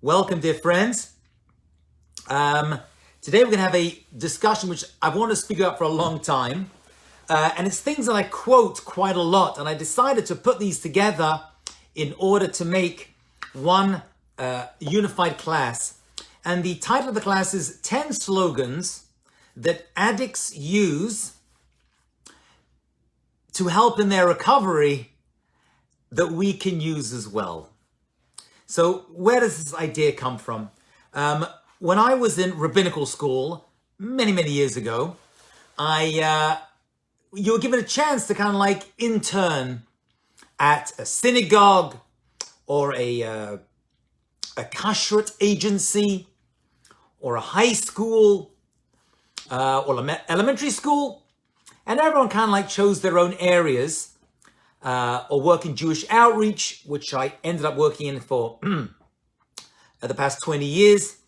Welcome, dear friends. Today we're going to have a discussion which I've wanted to speak about for a long time. And it's things that I quote quite a lot. And I decided to put these together in order to make one unified class. And the title of the class is 10 Slogans that Addicts Use to help in their recovery that we can use as well. So where does this idea come from? When I was in rabbinical school many years ago, you were given a chance to kind of like intern at a synagogue or a kashrut agency or a high school or elementary school, and everyone kind of like chose their own areas. Or work in Jewish outreach, which I ended up working in for the past 20 years.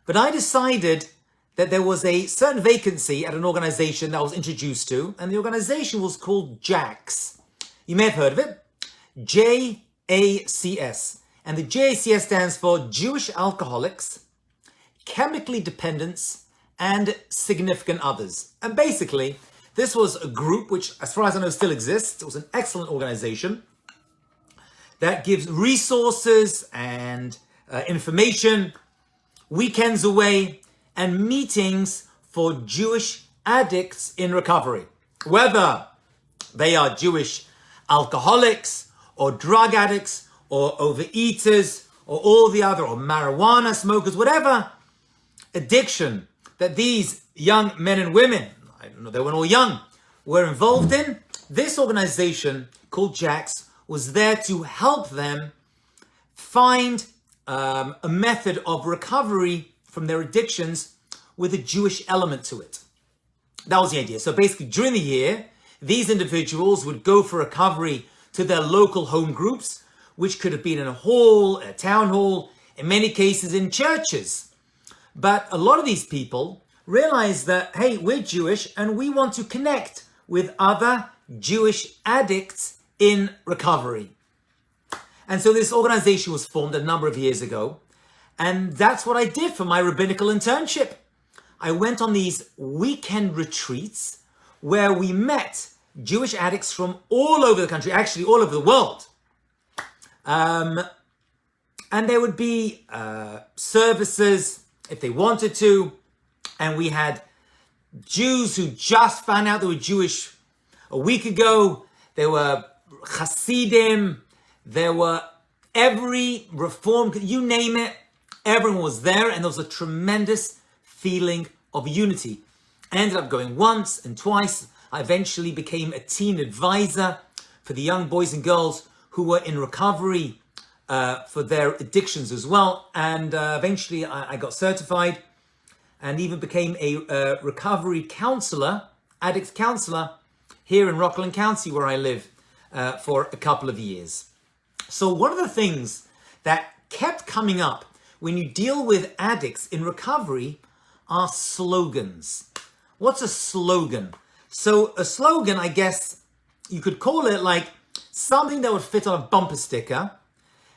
But I decided that there was a certain vacancy at an organization that I was introduced to, and the organization was called JACS. You may have heard of it, JACS. And the JACS stands for Jewish Alcoholics, Chemically Dependents, and Significant Others. And basically, this was a group which, as far as I know, still exists. It was an excellent organization that gives resources and information, weekends away, and meetings for Jewish addicts in recovery. Whether they are Jewish alcoholics or drug addicts or overeaters or all the other, or marijuana smokers, whatever addiction that these young men and women, I don't know, they weren't all young, were involved in, this organization called JACS was there to help them find a method of recovery from their addictions with a Jewish element to it. That was the idea. So basically, during the year, these individuals would go for recovery to their local home groups, which could have been in a hall, a town hall, in many cases in churches. But a lot of these people realize that, hey, we're Jewish and we want to connect with other Jewish addicts in recovery. And so this organization was formed a number of years ago. And that's what I did for my rabbinical internship. I went on these weekend retreats where we met Jewish addicts from all over the country, actually all over the world. And there would be services if they wanted to. And we had Jews who just found out they were Jewish a week ago. There were Hasidim. There were every reform, you name it, everyone was there. And there was a tremendous feeling of unity. I ended up going once and twice. I eventually became a teen advisor for the young boys and girls who were in recovery for their addictions as well. And eventually I got certified and even became a recovery counselor, addict counselor, here in Rockland County where I live for a couple of years. So one of the things that kept coming up when you deal with addicts in recovery are slogans. What's a slogan? So a slogan, I guess you could call it like something that would fit on a bumper sticker.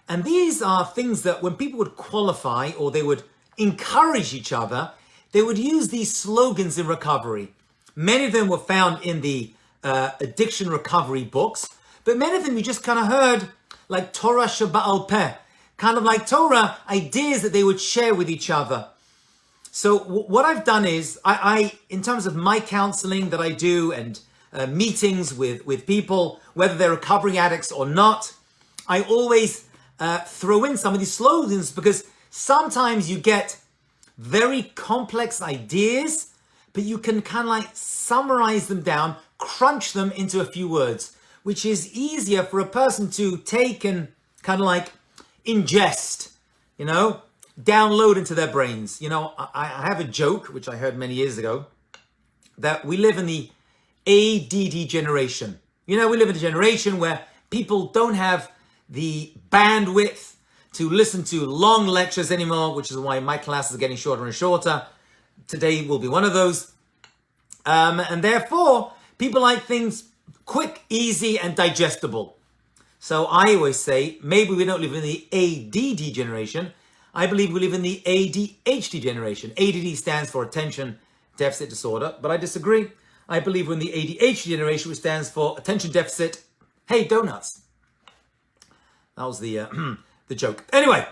And these are things that when people would qualify or they would encourage each other, they would use these slogans in recovery. Many of them were found in the addiction recovery books, but many of them you just kind of heard like Torah Sheba'al Peh, kind of like Torah ideas that they would share with each other. So what I've done is, I in terms of my counseling that I do and meetings with people, whether they're recovering addicts or not, I always throw in some of these slogans because sometimes you get very complex ideas, but you can kind of like summarize them down, crunch them into a few words, which is easier for a person to take and kind of like ingest, download into their brains. I have a joke, which I heard many years ago, that we live in the ADD generation. We live in a generation where people don't have the bandwidth to listen to long lectures anymore, which is why my classes are getting shorter and shorter. Today will be one of those. And therefore, people like things quick, easy, and digestible. So I always say, maybe we don't live in the ADD generation. I believe we live in the ADHD generation. ADD stands for Attention Deficit Disorder, but I disagree. I believe we're in the ADHD generation, which stands for Attention Deficit, hey, donuts. That was the joke. Anyway,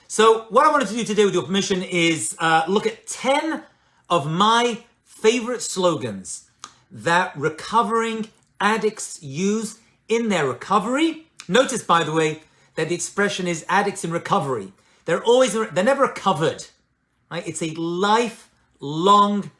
so what I wanted to do today, with your permission, is look at 10 of my favorite slogans that recovering addicts use in their recovery. Notice, by the way, that the expression is addicts in recovery. They're never recovered, right? It's a lifelong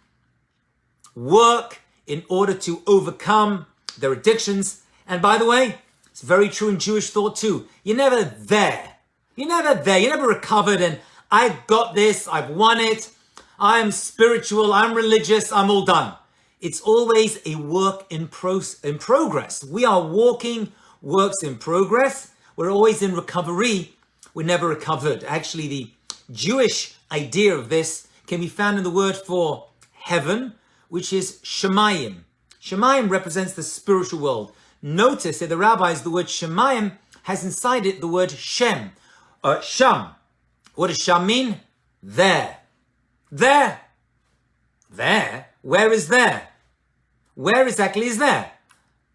work in order to overcome their addictions. And by the way, it's very true in Jewish thought too. You're never there. You're never there. You're never recovered and I've got this, I've won it, I'm spiritual, I'm religious, I'm all done. It's always a work in progress. We are walking works in progress. We're always in recovery. We're never recovered. Actually, the Jewish idea of this can be found in the word for heaven, which is Shemayim. Shemayim represents the spiritual world. Notice that the rabbis, the word Shemayim has inside it the word Shem, Sham. What does Sham mean? There. There. There? Where is there? Where exactly is there?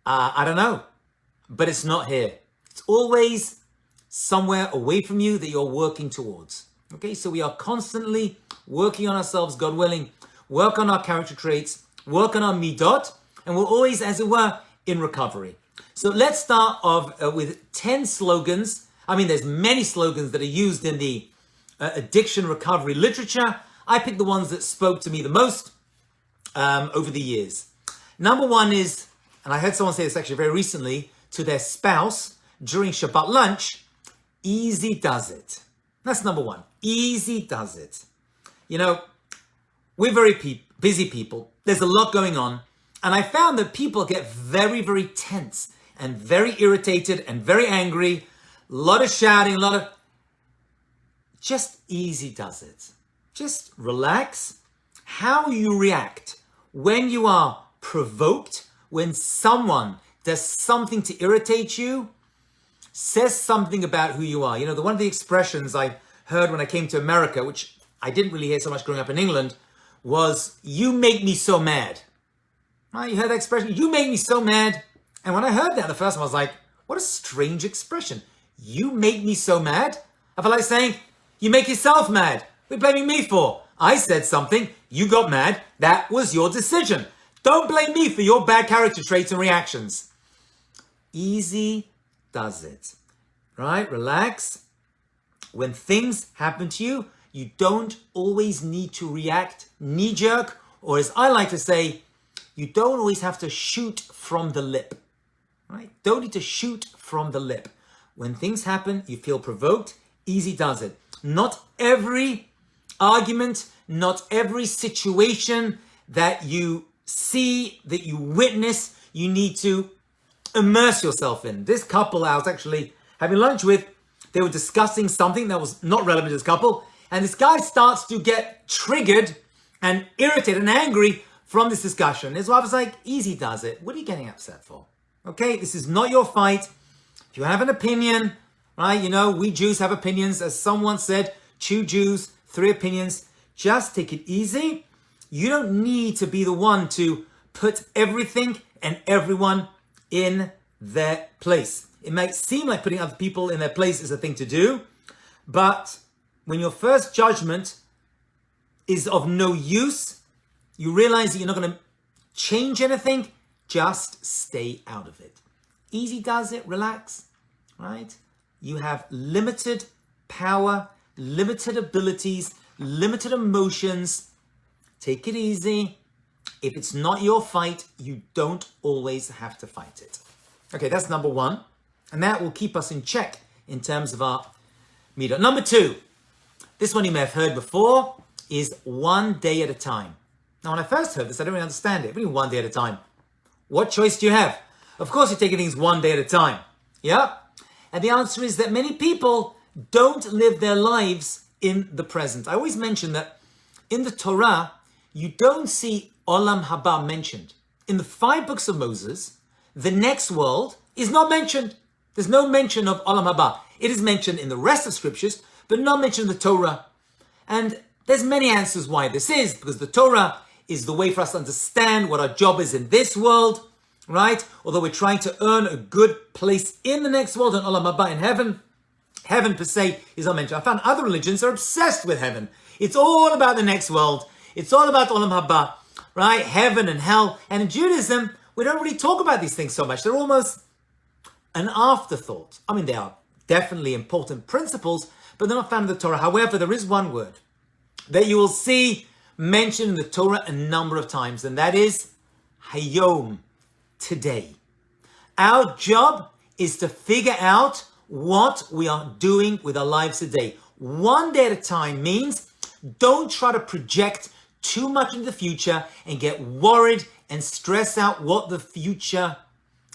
I don't know. But it's not here. It's always somewhere away from you that you're working towards. Okay, so we are constantly working on ourselves, God willing, work on our character traits, work on our midot, and we're always, as it were, in recovery. So let's start off with 10 slogans. I mean, there's many slogans that are used in the addiction recovery literature. I picked the ones that spoke to me the most over the years. Number one is, and I heard someone say this actually very recently, to their spouse during Shabbat lunch, easy does it. That's number one. Easy does it. You know, we're very busy people. There's a lot going on. And I found that people get very, very tense and very irritated and very angry. A lot of shouting, just easy does it. Just relax. How you react when you are provoked, when someone does something to irritate you, says something about who you are. You know, one of the expressions I heard when I came to America, which I didn't really hear so much growing up in England, was, you make me so mad. Right? You heard that expression? You make me so mad. And when I heard that the first time, I was like, what a strange expression. You make me so mad? I felt like saying, you make yourself mad. What are you blaming me for? I said something, you got mad, that was your decision. Don't blame me for your bad character traits and reactions. Easy does it, right? Relax. When things happen to you, you don't always need to react knee-jerk, or as I like to say, you don't always have to shoot from the lip, right? Don't need to shoot from the lip. When things happen, you feel provoked, easy does it. Not every argument, not every situation that you see, that you witness, you need to immerse yourself in. This couple I was actually having lunch with, they were discussing something that was not relevant to this couple, and this guy starts to get triggered and irritated and angry from this discussion. His wife was like, easy does it. What are you getting upset for? Okay, this is not your fight. If you have an opinion, right, you know, we Jews have opinions. As someone said, 2 Jews, 3 opinions. Just take it easy. You don't need to be the one to put everything and everyone in their place. It might seem like putting other people in their place is a thing to do, but when your first judgment is of no use, you realize that you're not going to change anything, just stay out of it. Easy does it, relax, right? You have limited power, limited abilities, limited emotions. Take it easy. If it's not your fight, you don't always have to fight it. Okay, that's number one. And that will keep us in check in terms of our midah. Number 2, this one you may have heard before, is one day at a time. Now, when I first heard this, I didn't really understand it. What do you mean one day at a time? What choice do you have? Of course, you're taking things one day at a time. Yeah? And the answer is that many people don't live their lives in the present. I always mention that in the Torah, you don't see Olam Haba mentioned. In the 5 books of Moses, the next world is not mentioned. There's no mention of Olam Haba. It is mentioned in the rest of scriptures, but not mentioned in the Torah. And there's many answers why this is, because the Torah is the way for us to understand what our job is in this world, right? Although we're trying to earn a good place in the next world, in Olam Haba, in heaven. Heaven per se is not mentioned. I found other religions are obsessed with heaven. It's all about the next world. It's all about Olam Haba, right? Heaven and hell. And in Judaism, we don't really talk about these things so much. They're almost an afterthought. I mean, they are definitely important principles, but they're not found in the Torah. However, there is one word that you will see mentioned in the Torah a number of times, and that is Hayom, today. Our job is to figure out what we are doing with our lives today. One day at a time means don't try to project too much into the future and get worried and stress out what the future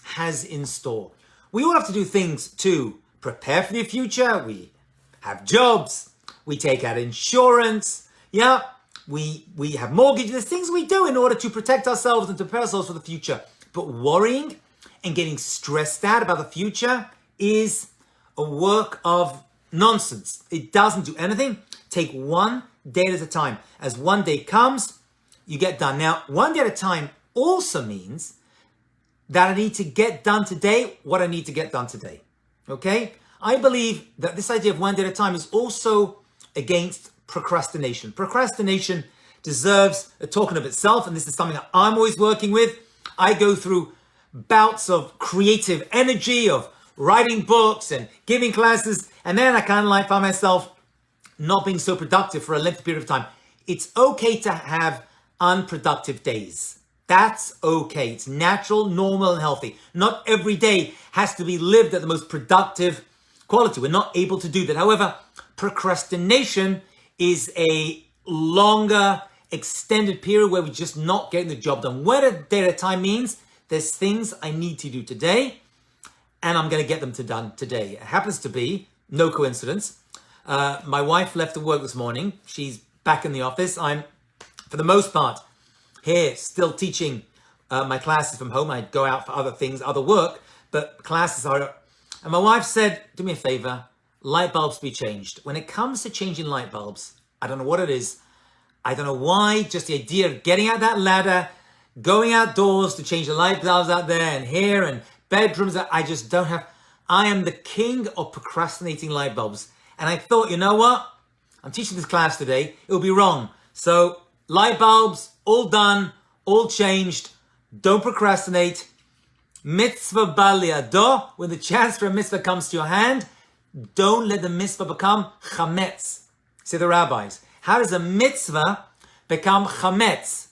has in store. We all have to do things to prepare for the future. We have jobs, we take out insurance, we have mortgages. There's things we do in order to protect ourselves and to prepare ourselves for the future. But worrying and getting stressed out about the future is a work of nonsense. It doesn't do anything. Take one day at a time. As one day comes, you get done. Now, one day at a time also means that I need to get done today what I need to get done today. Okay? I believe that this idea of one day at a time is also against procrastination. Procrastination deserves a talk of itself, and this is something that I'm always working with. I go through bouts of creative energy, of writing books and giving classes, and then I kind of find myself not being so productive for a lengthy period of time. It's okay to have unproductive days. That's okay. It's natural, normal, and healthy. Not every day has to be lived at the most productive quality. We're not able to do that. However, procrastination is a longer, extended period where we're just not getting the job done. What a day at a time means there's things I need to do today, and I'm going to get them done today. It happens to be, no coincidence, my wife left to work this morning. She's back in the office. I'm, for the most part, here still teaching my classes from home. I go out for other things, other work, but classes are... And my wife said, do me a favor, light bulbs be changed. When it comes to changing light bulbs, I don't know what it is. I don't know why, just the idea of getting out that ladder, going outdoors to change the light bulbs out there and here and bedrooms, I just don't have... I am the king of procrastinating light bulbs. And I thought, you know what? I'm teaching this class today. It will be wrong. So light bulbs, all done, all changed. Don't procrastinate. Mitzvah bal liado. When the chance for a mitzvah comes to your hand, don't let the mitzvah become chametz. Say the rabbis. How does a mitzvah become chametz?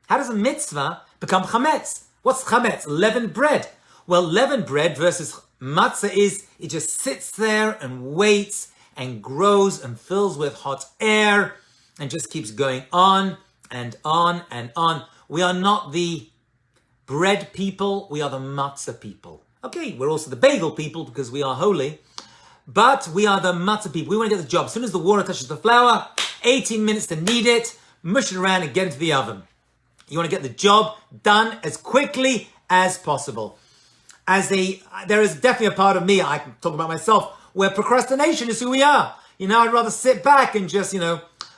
How does a mitzvah become chametz? What's chametz? Leavened bread. Well, leavened bread versus matzah is it just sits there and waits and grows and fills with hot air and just keeps going on and on and on. We are not the bread people, we are the matzah people. Okay, we're also the bagel people because we are holy, but we are the matzah people. We want to get the job. As soon as the water touches the flour, 18 minutes to knead it, mush it around and get into the oven. You want to get the job done as quickly as possible. There is definitely a part of me, I can talk about myself, where procrastination is who we are. I'd rather sit back and just,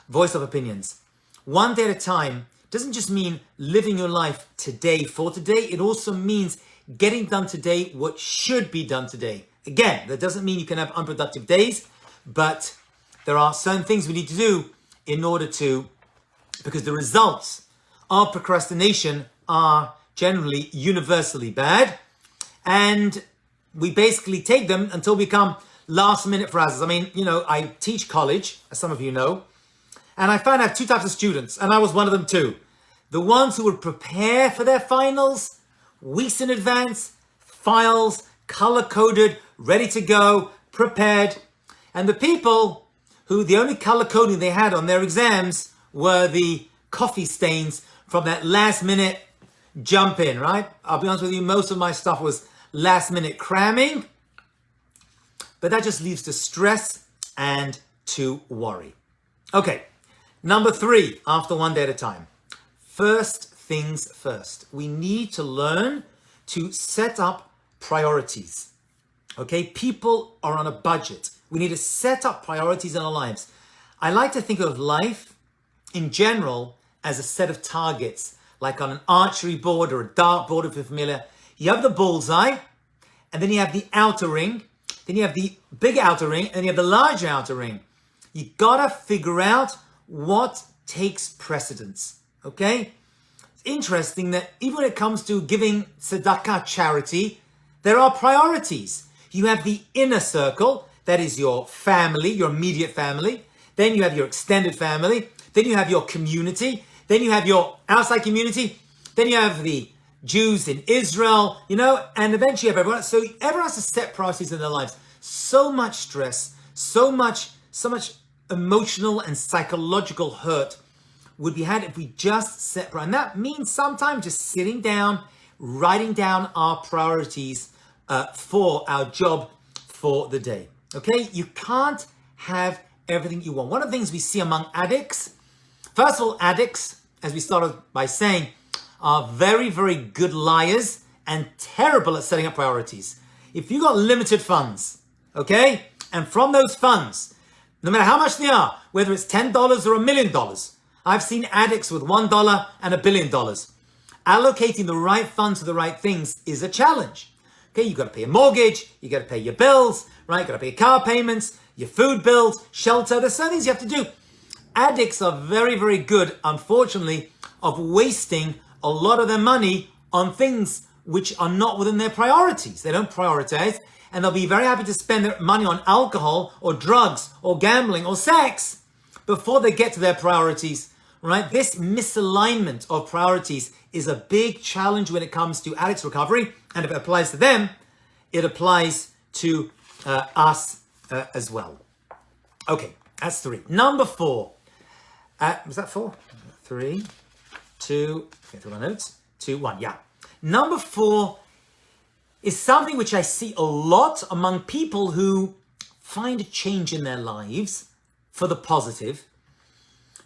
voice of opinions. One day at a time doesn't just mean living your life today for today. It also means getting done today what should be done today. Again, that doesn't mean you can have unproductive days, but there are certain things we need to do in order to, because the results of procrastination are generally universally bad, and we basically take them until we become last minute phrases. I teach college, as some of you know, and I found I have two types of students, and I was one of them too. The ones who would prepare for their finals weeks in advance, files, color-coded, ready to go, prepared. And the people who the only color coding they had on their exams were the coffee stains from that last minute jump in, right? I'll be honest with you, most of my stuff was last minute cramming, but that just leads to stress and to worry. Okay, number 3, after one day at a time. First things first. We need to learn to set up priorities. Okay, people are on a budget. We need to set up priorities in our lives. I like to think of life in general as a set of targets, like on an archery board or a dart board, if you're familiar. You have the bullseye, and then you have the outer ring, then you have the big outer ring, and then you have the larger outer ring. You gotta figure out what takes precedence, okay? It's interesting that even when it comes to giving tzedakah, charity, there are priorities. You have the inner circle, that is your family, your immediate family. Then you have your extended family. Then you have your community. Then you have your outside community. Then you have the Jews in Israel, and eventually you have everyone. So everyone has to set priorities in their lives. So much stress, so much emotional and psychological hurt would be had if we just set priorities. And that means sometimes just sitting down, writing down our priorities for our job for the day. Okay? You can't have everything you want. One of the things we see among addicts, first of all, addicts, as we started by saying, are very, very good liars and terrible at setting up priorities. If you got limited funds, okay, and from those funds, no matter how much they are, whether it's $10 or $1 million, I've seen addicts with $1 and $1 billion. Allocating the right funds to the right things is a challenge. Okay, you got to pay a mortgage, you got to pay your bills, right? You got to pay car payments, your food bills, shelter. There's certain things you have to do. Addicts are very, very good, unfortunately, of wasting a lot of their money on things which are not within their priorities. They don't prioritize, and they'll be very happy to spend their money on alcohol or drugs or gambling or sex before they get to their priorities, right? This misalignment of priorities is a big challenge when it comes to addicts recovery, and if it applies to them, it applies to us as well. Okay, that's 3. Number 4. Was that 4? 3, 2, get through my notes. 2, 1, yeah. Number 4 is something which I see a lot among people who find a change in their lives for the positive,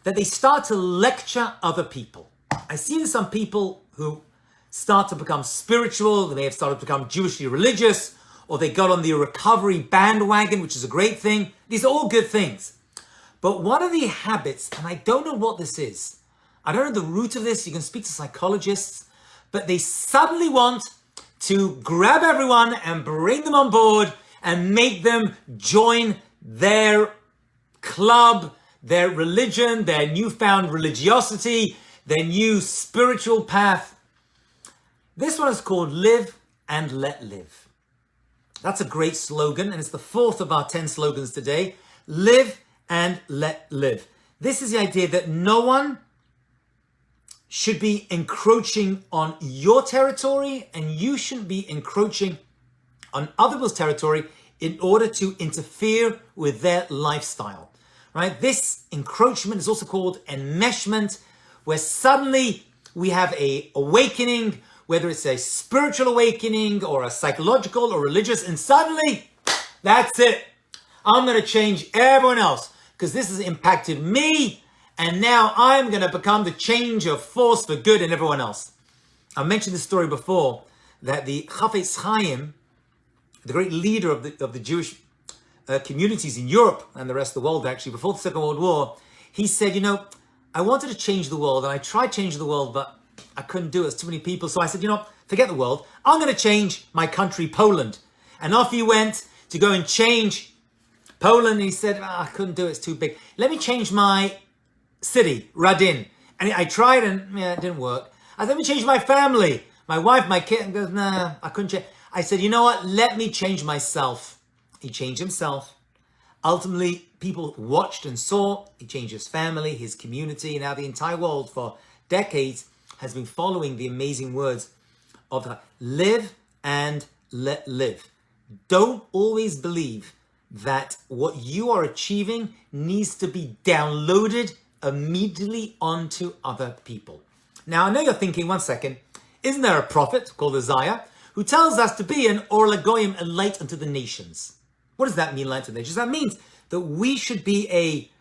that they start to lecture other people. I see some people who start to become spiritual, they may have started to become Jewishly religious, or they got on the recovery bandwagon, which is a great thing. These are all good things. But one of the habits, and I don't know what this is, I don't know the root of this, you can speak to psychologists, but they suddenly want to grab everyone and bring them on board and make them join their club, their religion, their newfound religiosity, their new spiritual path. This one is called Live and Let Live. That's a great slogan, and it's the 4th of our 10 slogans today. Live and let live. This is the idea that no one should be encroaching on your territory, and you shouldn't be encroaching on other people's territory in order to interfere with their lifestyle, right? This encroachment is also called enmeshment, where suddenly we have a awakening, whether it's a spiritual awakening or a psychological or religious, and suddenly, that's it. I'm going to change everyone else because this has impacted me, and now I'm going to become the change of force for good in everyone else. I mentioned this story before, that the Chafetz Chaim, the great leader of the Jewish communities in Europe and the rest of the world, actually, before the Second World War, he said, I wanted to change the world, and I tried changing the world, but I couldn't do it. It's too many people. So I said, forget the world. I'm going to change my country, Poland. And off he went to go and change Poland. And he said, I couldn't do it. It's too big. Let me change my city, Radin. And I tried, and it didn't work. I said, let me change my family, my wife, my kid. And goes, nah, I couldn't change. I said, you know what? Let me change myself. He changed himself. Ultimately, people watched and saw. He changed his family, his community. Now the entire world for decades has been following the amazing words of the live and let live. Don't always believe that what you are achieving needs to be downloaded immediately onto other people. Now, I know you're thinking, one second, isn't there a prophet called Isaiah who tells us to be an Or LaGoyim, a light unto the nations? What does that mean, light unto the nations? That means that we should be a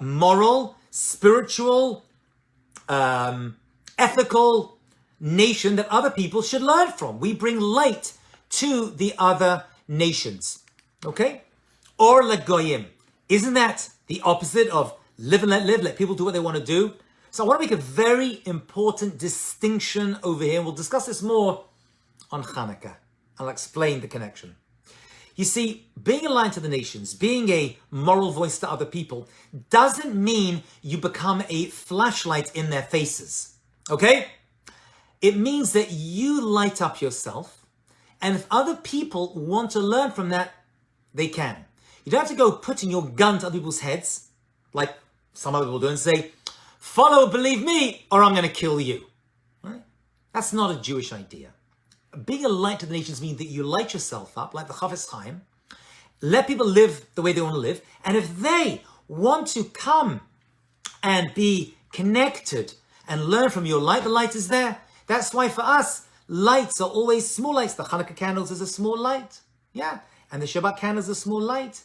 moral, spiritual, ethical nation that other people should learn from. We bring light to the other nations. Okay? Or legoyim. Isn't that the opposite of live and let live? Let people do what they want to do. So I want to make a very important distinction over here. We'll discuss this more on Hanukkah. I'll explain the connection. You see, being a light to the nations, being a moral voice to other people, doesn't mean you become a flashlight in their faces. Okay? It means that you light up yourself, and if other people want to learn from that, they can. You don't have to go putting your gun to other people's heads, like some other people do, and say, follow, believe me, or I'm going to kill you. Right? That's not a Jewish idea. Being a light to the nations means that you light yourself up, like the Chafetz Chaim, let people live the way they want to live, and if they want to come and be connected and learn from your light, the light is there. That's why for us, lights are always small lights. The Hanukkah candles is a small light. Yeah. And the Shabbat candles is a small light.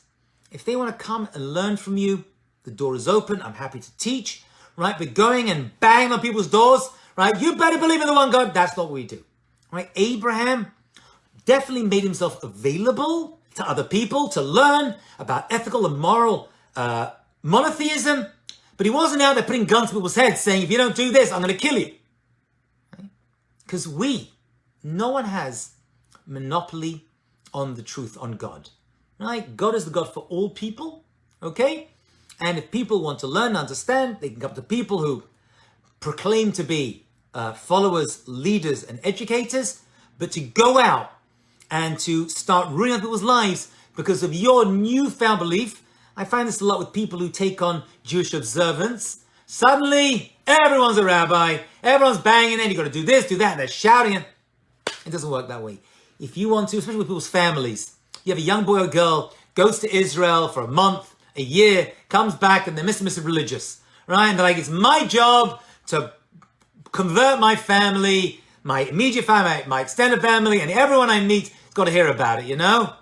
If they want to come and learn from you, the door is open. I'm happy to teach. Right? But going and banging on people's doors, right? You better believe in the one God. That's not what we do. Right? Abraham definitely made himself available to other people to learn about ethical and moral monotheism. But he wasn't out there putting guns to people's heads saying, if you don't do this, I'm going to kill you. Because no one has monopoly on the truth, on God. Right? God is the God for all people. Okay? And if people want to learn and understand, they can come to people who proclaim to be followers, leaders, and educators. But to go out and to start ruining other people's lives because of your newfound belief, I find this a lot with people who take on Jewish observance. Suddenly, everyone's a rabbi, everyone's banging, and you got to do this, do that, and they're shouting. It doesn't work that way. If you want to, especially with people's families, you have a young boy or girl, goes to Israel for a month, a year, comes back, and they're Mr. Religious, right? And they're like, it's my job to convert my family, my immediate family, my extended family, and everyone I meet has got to hear about it, you know?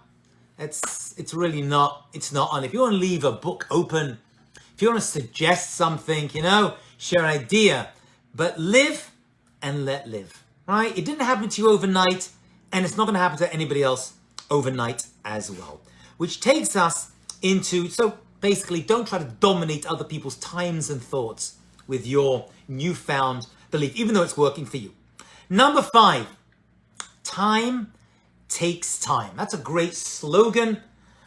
It's really not, it's not on. If you want to leave a book open, if you want to suggest something, you know, share an idea, but live and let live, right? It didn't happen to you overnight, and it's not going to happen to anybody else overnight as well. Which takes us into, so basically, don't try to dominate other people's times and thoughts with your newfound belief, even though it's working for you. Number 5, time takes time. That's a great slogan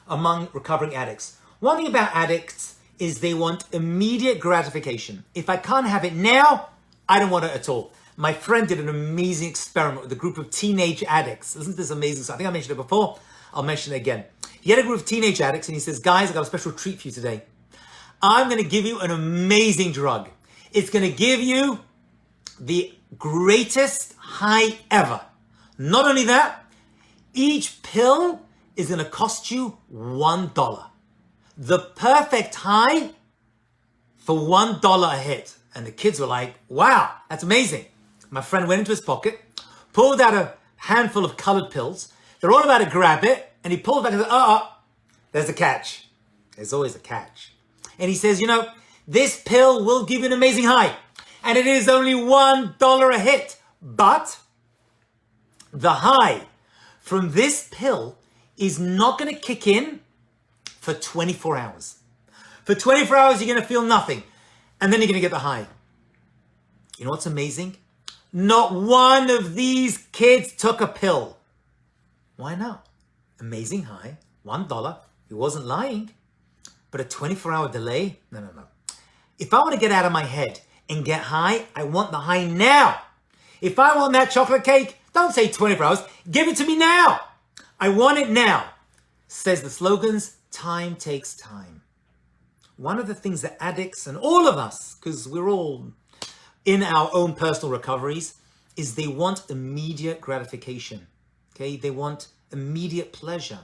among recovering addicts. One thing about addicts is they want immediate gratification. If I can't have it now, I don't want it at all. My friend did an amazing experiment with a group of teenage addicts. Listen to this amazing stuff. I think I mentioned it before. I'll mention it again. He had a group of teenage addicts and he says, guys, I got a special treat for you today. I'm going to give you an amazing drug. It's going to give you the greatest high ever. Not only that, each pill is going to cost you $1. The perfect high for $1 a hit. And the kids were like, wow, that's amazing. My friend went into his pocket, pulled out a handful of colored pills. They're all about to grab it. And he pulled back and said, there's a catch. There's always a catch. And he says, you know, this pill will give you an amazing high. And it is only $1 a hit. But the high from this pill is not going to kick in for 24 hours. For 24 hours, you're going to feel nothing. And then you're going to get the high. You know what's amazing? Not one of these kids took a pill. Why not? Amazing high, $1. He wasn't lying. But a 24-hour delay? No. If I want to get out of my head and get high, I want the high now. If I want that chocolate cake, don't say 24 hours. Give it to me now. I want it now. Says the slogans, time takes time. One of the things that addicts and all of us, because we're all in our own personal recoveries, is they want immediate gratification. Okay, they want immediate pleasure.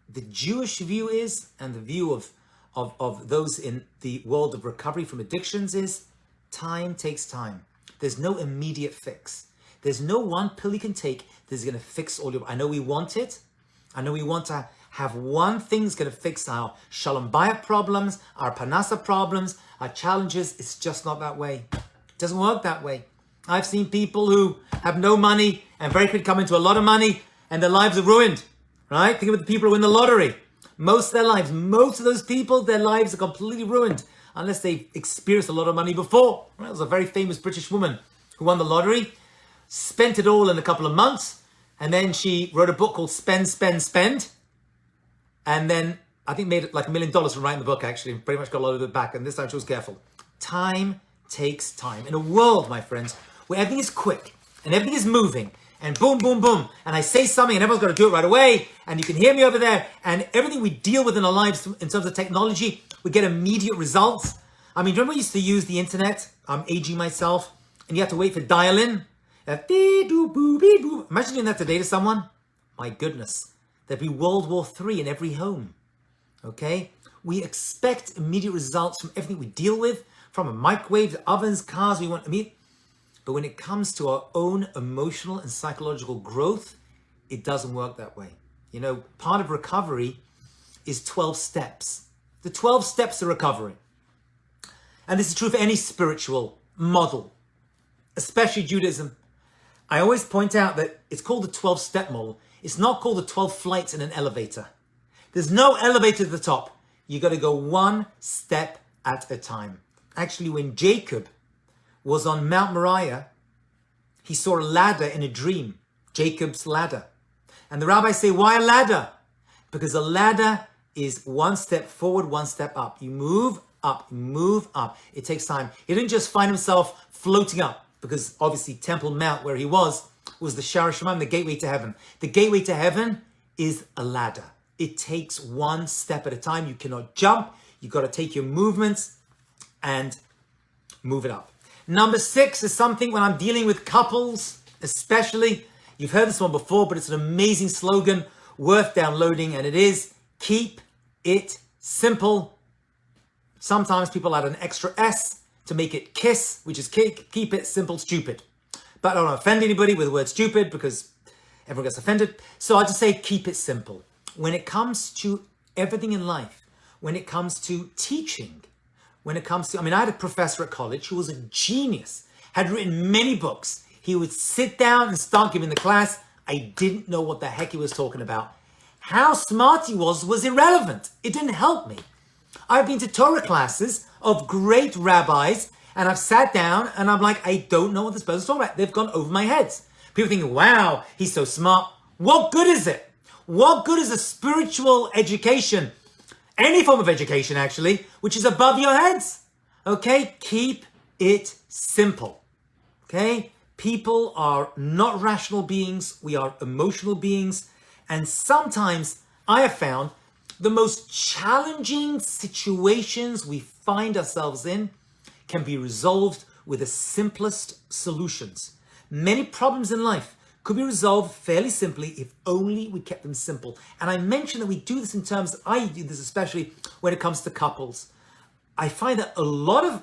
The Jewish view is, and the view of those in the world of recovery from addictions is, time takes time. There's no immediate fix. There's no one pill you can take that's going to fix all your... I know we want it. I know we want to have one thing that's going to fix our shalom bayit problems, our parnasa problems, our challenges. It's just not that way. It doesn't work that way. I've seen people who have no money and very quickly come into a lot of money and their lives are ruined, right? Think about the people who win the lottery. most of their lives. Most of those people, their lives are completely ruined unless they've experienced a lot of money before. There was a very famous British woman who won the lottery, spent it all in a couple of months, and then she wrote a book called Spend, Spend, Spend, and then I think made like $1 million from writing the book, actually, and pretty much got a lot of it back, and this time she was careful. Time takes time. In a world, my friends, where everything is quick, and everything is moving, and boom, boom, boom, and I say something, and everyone's got to do it right away, and you can hear me over there, and everything we deal with in our lives in terms of technology, we get immediate results. I mean, remember we used to use the internet? I'm aging myself, and you have to wait for dial-in. Imagine doing that today to someone. My goodness, there'd be World War III in every home. Okay? We expect immediate results from everything we deal with, from a microwave, ovens, cars, we want immediate. But when it comes to our own emotional and psychological growth, it doesn't work that way. You know, part of recovery is 12 steps. The 12 steps of recovery. And this is true for any spiritual model, especially Judaism. I always point out that it's called the 12-step model. It's not called the 12 flights in an elevator. There's no elevator at the top. You got to go one step at a time. Actually, when Jacob was on Mount Moriah, he saw a ladder in a dream, Jacob's ladder. And the rabbis say, why a ladder? Because a ladder is one step forward, one step up. You move up, move up. It takes time. He didn't just find himself floating up, because obviously Temple Mount, where he was the Shara Shemaim, the gateway to heaven. The gateway to heaven is a ladder. It takes one step at a time. You cannot jump. You've got to take your movements and move it up. Number 6 is something when I'm dealing with couples, especially. You've heard this one before, but it's an amazing slogan worth downloading, and it is keep it simple. Sometimes people add an extra S to make it KISS, which is keep it simple, stupid. But I don't want to offend anybody with the word stupid because everyone gets offended. So I'll just say keep it simple. When it comes to everything in life, when it comes to teaching, when it comes to, I had a professor at college who was a genius, had written many books. He would sit down and start giving the class. I didn't know what the heck he was talking about. How smart he was irrelevant. It didn't help me. I've been to Torah classes of great rabbis, and I've sat down and I'm like, I don't know what this person's talking about. They've gone over my heads. People thinking, wow, he's so smart. What good is it? What good is a spiritual education, any form of education actually, which is above your heads? Okay, keep it simple. Okay, people are not rational beings. We are emotional beings. And sometimes I have found the most challenging situations we find ourselves in can be resolved with the simplest solutions. Many problems in life could be resolved fairly simply if only we kept them simple. And I mentioned that we do this in terms, I do this especially when it comes to couples. I find that a lot of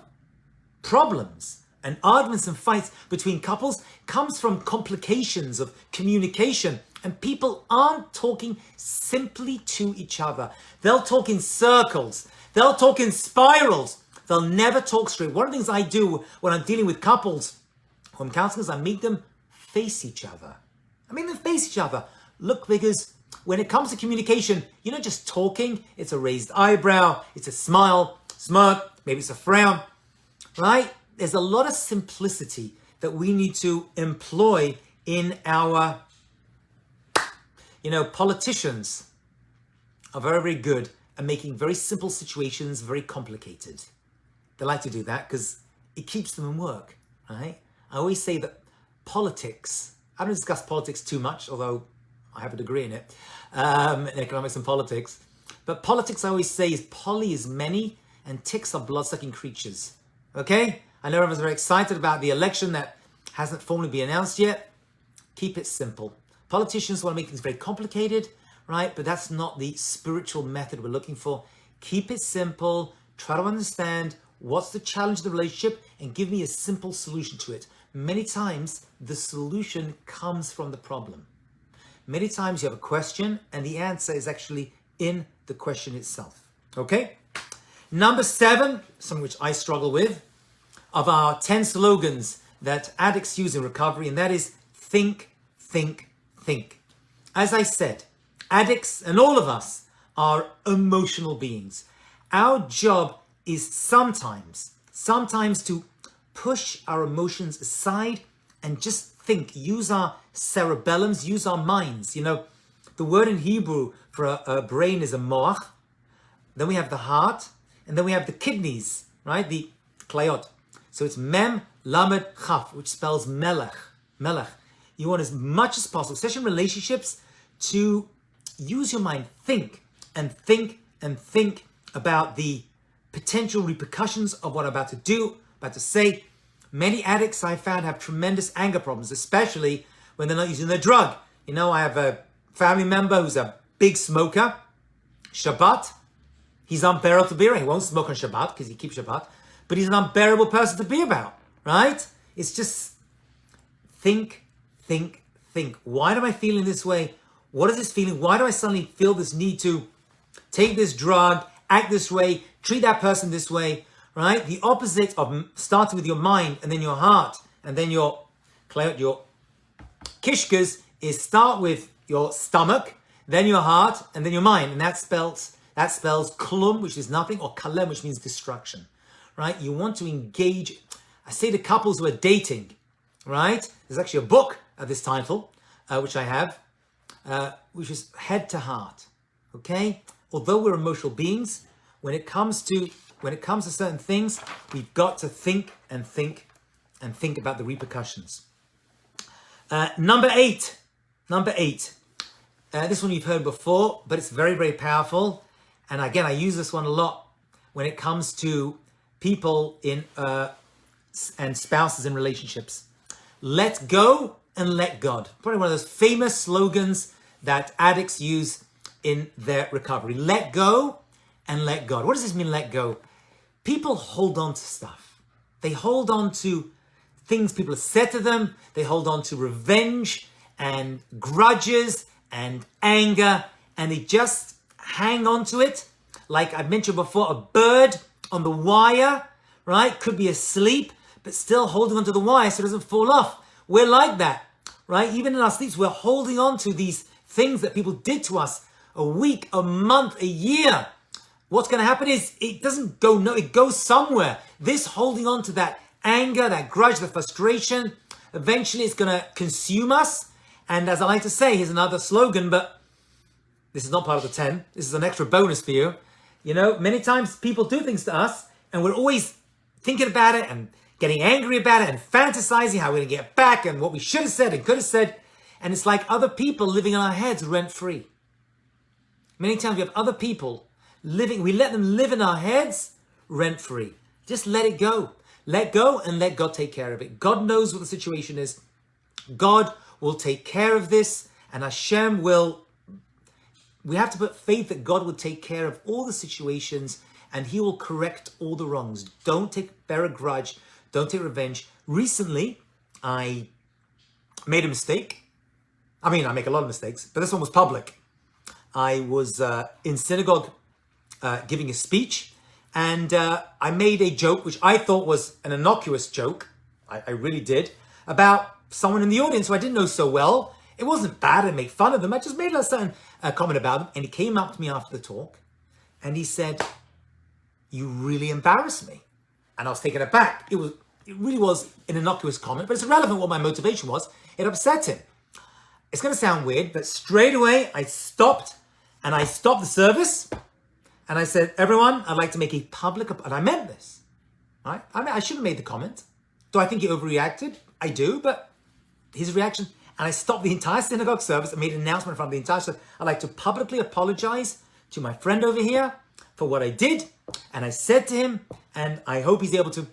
problems and arguments and fights between couples comes from complications of communication, and people aren't talking simply to each other. They'll talk in circles. They'll talk in spirals. They'll never talk straight. One of the things I do when I'm dealing with couples, when I'm counseling, is I make them face each other. I make them face each other. Look, because when it comes to communication, you're not just talking. It's a raised eyebrow. It's a smile, smirk, maybe it's a frown, right? There's a lot of simplicity that we need to employ in our, politicians are very, very good at making very simple situations very complicated. They like to do that because it keeps them in work, right? I always say that politics, I don't discuss politics too much, although I have a degree in it, in economics and politics. But politics, I always say, is poly is many and ticks are blood-sucking creatures, okay? I know everyone's very excited about the election that hasn't formally been announced yet. Keep it simple. Politicians want to make things very complicated, right? But that's not the spiritual method we're looking for. Keep it simple. Try to understand what's the challenge of the relationship and give me a simple solution to it. Many times, the solution comes from the problem. Many times you have a question and the answer is actually in the question itself. Okay? Number 7, something which I struggle with, of our 10 slogans that addicts use in recovery, and that is think, think, think. As I said, addicts and all of us are emotional beings. Our job is sometimes to push our emotions aside and just think, use our cerebellums, use our minds. The word in Hebrew for a brain is a moach. Then we have the heart, and then we have the kidneys, right? The klayot. So it's mem, lamed, chaf, which spells melech. Melech. You want as much as possible, especially in relationships, to use your mind. Think and think and think about the potential repercussions of what I'm about to do, about to say. Many addicts I found have tremendous anger problems, especially when they're not using their drug. I have a family member who's a big smoker. Shabbat, he's unbearable to be around. He won't smoke on Shabbat because he keeps Shabbat, but he's an unbearable person to be about, right? It's just think. Why am I feeling this way? What is this feeling? Why do I suddenly feel this need to take this drug, act this way, treat that person this way, right? The opposite of starting with your mind and then your heart and then your kishkas is start with your stomach, then your heart, and then your mind. And that spells klum, which is nothing, or kalem, which means destruction, right? You want to engage. I say to couples who are dating, right? There's actually a book of this title, which I have, which is Head to Heart, okay? Although we're emotional beings, when it comes to certain things, we've got to think about the repercussions. Number eight. This one you've heard before, but it's very, very powerful. And again, I use this one a lot when it comes to people and spouses in relationships. Let go and let God. Probably one of those famous slogans that addicts use in their recovery. Let go and let God. What does this mean, let go? People hold on to stuff. They hold on to things people have said to them. They hold on to revenge and grudges and anger, and they just hang on to it. Like I've mentioned before, a bird on the wire, right? Could be asleep, but still holding onto the wire so it doesn't fall off. We're like that, right? Even in our sleeps, we're holding on to these things that people did to us a week, a month, a year. What's going to happen is it doesn't go, no, it goes somewhere. This holding on to that anger, that grudge, the frustration, eventually it's going to consume us. And as I like to say, here's another slogan, but this is not part of the 10. This is an extra bonus for you. Many times people do things to us and we're always thinking about it and getting angry about it and fantasizing how we're going to get back and what we should have said and could have said. And it's like other people living in our heads rent-free. Many times we have other people living, we let them live in our heads rent-free. Just let it go. Let go and let God take care of it. God knows what the situation is. God will take care of this, and Hashem will. We have to put faith that God will take care of all the situations and he will correct all the wrongs. Don't bear a grudge. Don't take revenge. Recently, I made a mistake. I make a lot of mistakes, but this one was public. I was in synagogue giving a speech, and I made a joke, which I thought was an innocuous joke. I really did, about someone in the audience who I didn't know so well. It wasn't bad. I made fun of them. I just made a certain comment about them. And he came up to me after the talk and he said, "You really embarrassed me." And I was taken aback. It really was an innocuous comment, but it's irrelevant what my motivation was. It upset him. It's going to sound weird, but straight away I stopped the service and I said, "Everyone, I'd like to make a public," and I meant this, right? I should have made the comment. Do I think he overreacted? I do, but his reaction. And I stopped the entire synagogue service and made an announcement in front of the entire service. I'd like to publicly apologize to my friend over here for what I did. And I said to him, and I hope he's able to.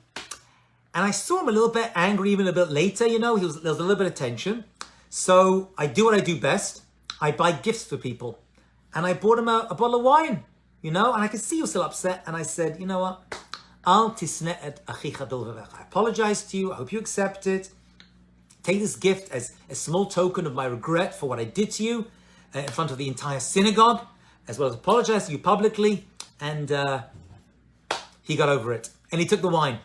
And I saw him a little bit angry, even a bit later, there was a little bit of tension. So I do what I do best. I buy gifts for people. And I bought him a bottle of wine, and I could see he was still upset. And I said, "You know what? Al tisne et achicha dol v'vecha." I apologize to you. I hope you accept it. Take this gift as a small token of my regret for what I did to you in front of the entire synagogue, as well as apologize to you publicly. And he got over it. And he took the wine.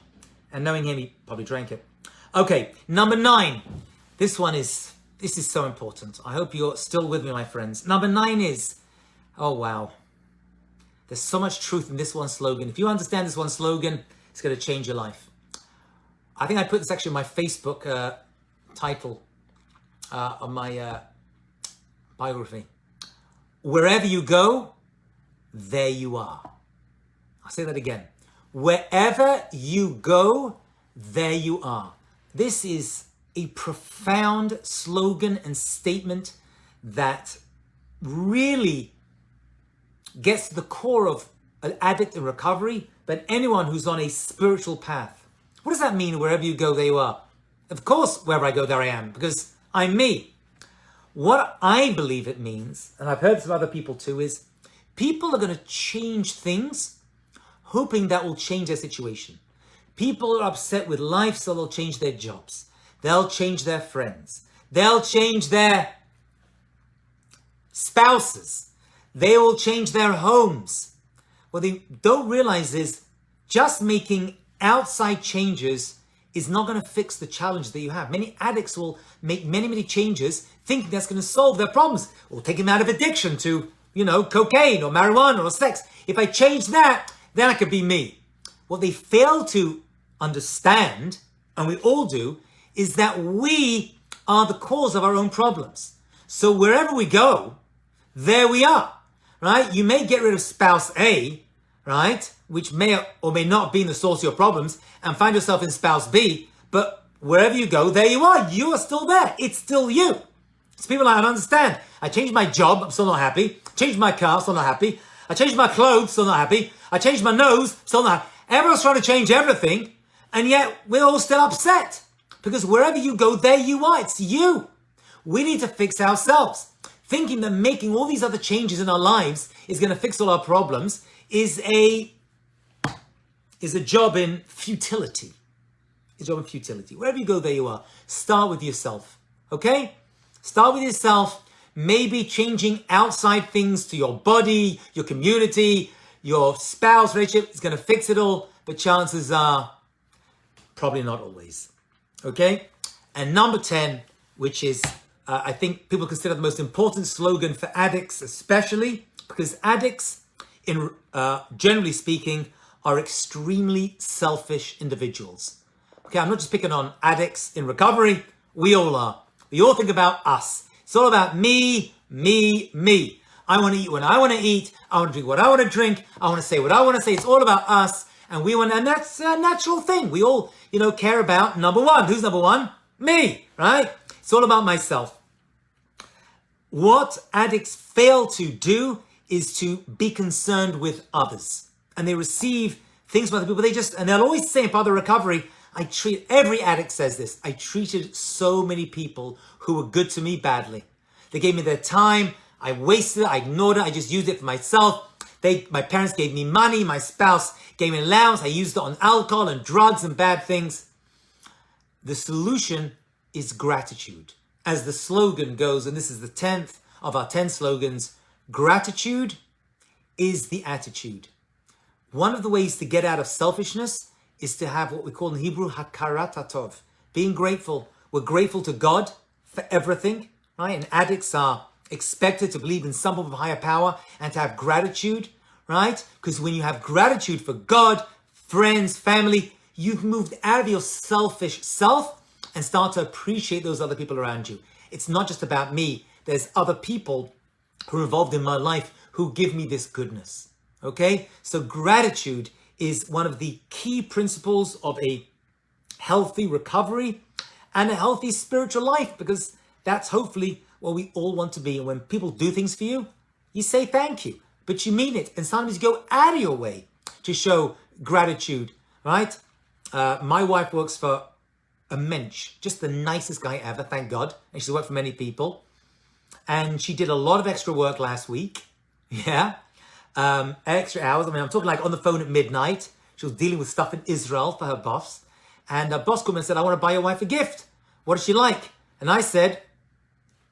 And knowing him, he probably drank it. Okay, number 9. This is so important. I hope you're still with me, my friends. Number 9 is, oh wow, There's so much truth in this one slogan. If you understand this one slogan, it's going to change your life. I think I put this actually in my Facebook title on my biography. Wherever you go, there you are. I'll say that again. Wherever you go, there you are. This is a profound slogan and statement that really gets to the core of an addict in recovery, but anyone who's on a spiritual path. What does that mean? Wherever you go, there you are. Of course, wherever I go, there I am, because I'm me. What I believe it means, and I've heard from other people too, is people are going to change things, hoping that will change their situation. People are upset with life, so they'll change their jobs. They'll change their friends. They'll change their spouses. They will change their homes. What they don't realize is just making outside changes is not going to fix the challenge that you have. Many addicts will make many changes thinking that's going to solve their problems or take them out of addiction to, cocaine or marijuana or sex. If I change that, then I could be me. What they fail to understand, and we all do, is that we are the cause of our own problems. So wherever we go, there we are, right? You may get rid of spouse A, right? Which may or may not be the source of your problems, and find yourself in spouse B, but wherever you go, there you are. You are still there. It's still you. So people I don't understand. I changed my job, I'm still not happy. Changed my car, still not happy. I changed my clothes, still not happy. I changed my nose, still not happy. Everyone's trying to change everything, and yet we're all still upset. Because wherever you go, there you are. It's you. We need to fix ourselves. Thinking that making all these other changes in our lives is going to fix all our problems is a job in futility. It's a job in futility. Wherever you go, there you are. Start with yourself. Okay? Start with yourself. Maybe changing outside things to your body, your community, your spouse relationship is going to fix it all. But chances are probably not always. Okay? And number 10, which is, I think people consider the most important slogan for addicts, especially because addicts, generally speaking, are extremely selfish individuals. Okay, I'm not just picking on addicts in recovery. We all are. We all think about us. It's all about me, me, me. I want to eat what I want to eat. I want to drink what I want to drink. I want to say what I want to say. It's all about us. And and that's a natural thing. We all, care about number one. Who's number one? Me, right? It's all about myself. What addicts fail to do is to be concerned with others. And they receive things from other people. And they'll always say about the recovery, every addict says this, I treated so many people who were good to me badly. They gave me their time. I wasted it. I ignored it. I just used it for myself. My parents gave me money. My spouse gave me allowance. I used it on alcohol and drugs and bad things. The solution is gratitude. As the slogan goes, and this is the 10th of our 10 slogans, gratitude is the attitude. One of the ways to get out of selfishness is to have what we call in Hebrew, hakarat hatov, being grateful. We're grateful to God for everything, right? And addicts are expected to believe in some form of higher power and to have gratitude, right? Because when you have gratitude for God, friends, family, you've moved out of your selfish self and start to appreciate those other people around you. It's not just about me. There's other people who are involved in my life who give me this goodness. Okay? So gratitude is one of the key principles of a healthy recovery and a healthy spiritual life, because that's hopefully what we all want to be. And when people do things for you, you say thank you, but you mean it. And sometimes you go out of your way to show gratitude, right? My wife works for a mensch, just the nicest guy ever, thank God. And she's worked for many people. And she did a lot of extra work last week. Yeah. Extra hours. I'm talking like on the phone at midnight. She was dealing with stuff in Israel for her boss. And her boss called me and said, I want to buy your wife a gift. What does she like? And I said,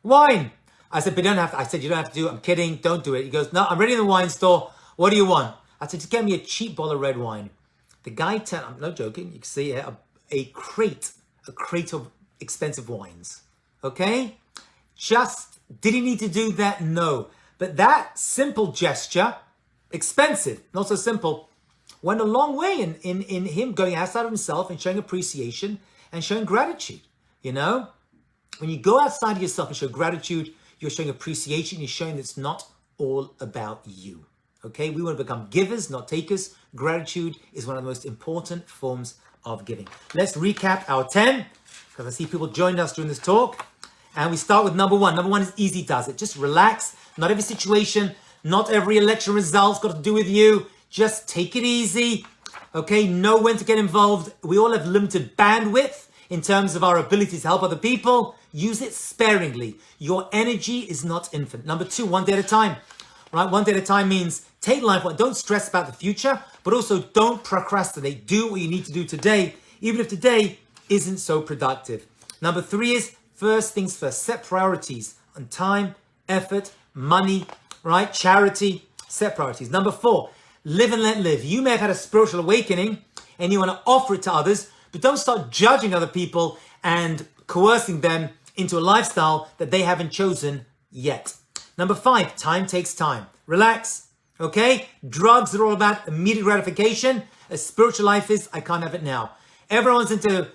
wine. I said, but you don't have to. I said, you don't have to do it. I'm kidding. Don't do it. He goes, no, I'm ready in the wine store. What do you want? I said, just get me a cheap bottle of red wine. The guy, I'm not joking. You can see here a crate of expensive wines. Okay? Did he need to do that? No. But that simple gesture expensive, not so simple, went a long way in him going outside of himself and showing appreciation and showing gratitude. You know, when you go outside of yourself and show gratitude, you're showing appreciation, you're showing that it's not all about you. Okay, we want to become givers, not takers. Gratitude is one of the most important forms of giving. Let's recap our 10, because I see people joined us during this talk. And we start with number 1. Number 1 is easy does it. Just relax. Not every situation, not every election result's got to do with you. Just take it easy. Okay, know when to get involved. We all have limited bandwidth in terms of our ability to help other people. Use it sparingly. Your energy is not infinite. Number 2, one day at a time. Right, one day at a time means take life. Don't stress about the future, but also don't procrastinate. Do what you need to do today, even if today isn't so productive. Number 3 is first things first. Set priorities on time, effort, money, right? Charity. Set priorities. Number 4, live and let live. You may have had a spiritual awakening and you want to offer it to others, but don't start judging other people and coercing them into a lifestyle that they haven't chosen yet. Number 5, time takes time. Relax, okay? Drugs are all about immediate gratification. A spiritual life is, I can't have it now. Everyone's into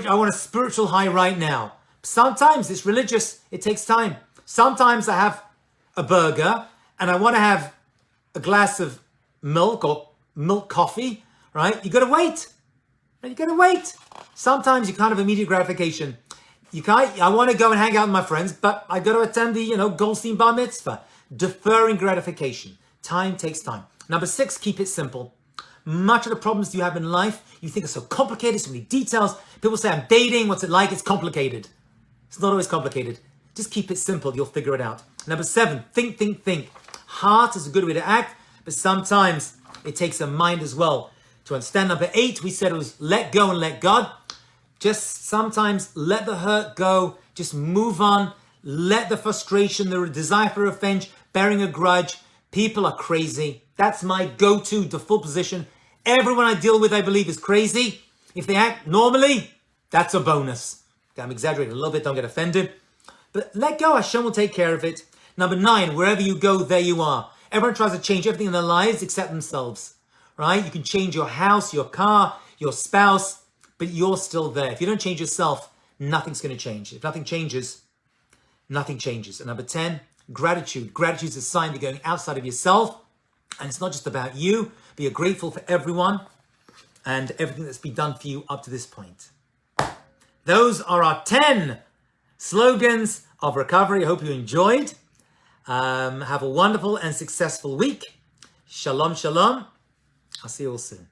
I want a spiritual high right now. Sometimes it's religious, it takes time. Sometimes I have a burger and I want to have a glass of milk or milk coffee, right? You gotta wait. You gotta wait. Sometimes you can't have immediate gratification. You can't, I want to go and hang out with my friends, but I got to attend the, Goldstein Bar Mitzvah. Deferring gratification. Time takes time. Number 6, keep it simple. Much of the problems you have in life, you think are so complicated, so many details. People say, I'm dating, what's it like? It's complicated. It's not always complicated. Just keep it simple, you'll figure it out. Number 7, think. Heart is a good way to act, but sometimes it takes a mind as well to understand. Number 8, we said it was let go and let God. Just sometimes let the hurt go, just move on, let the frustration, the desire for revenge, bearing a grudge. People are crazy. That's my go-to default position. Everyone I deal with, I believe, is crazy. If they act normally, that's a bonus. I'm exaggerating a little bit, don't get offended. But let go, Hashem will take care of it. Number 9, wherever you go, there you are. Everyone tries to change everything in their lives except themselves, right? You can change your house, your car, your spouse, but you're still there. If you don't change yourself, nothing's going to change. If nothing changes, nothing changes. And number 10, gratitude. Gratitude is a sign that you're going outside of yourself. And it's not just about you, but you're grateful for everyone and everything that's been done for you up to this point. Those are our 10 slogans of recovery. I hope you enjoyed. Have a wonderful and successful week. Shalom, shalom. I'll see you all soon.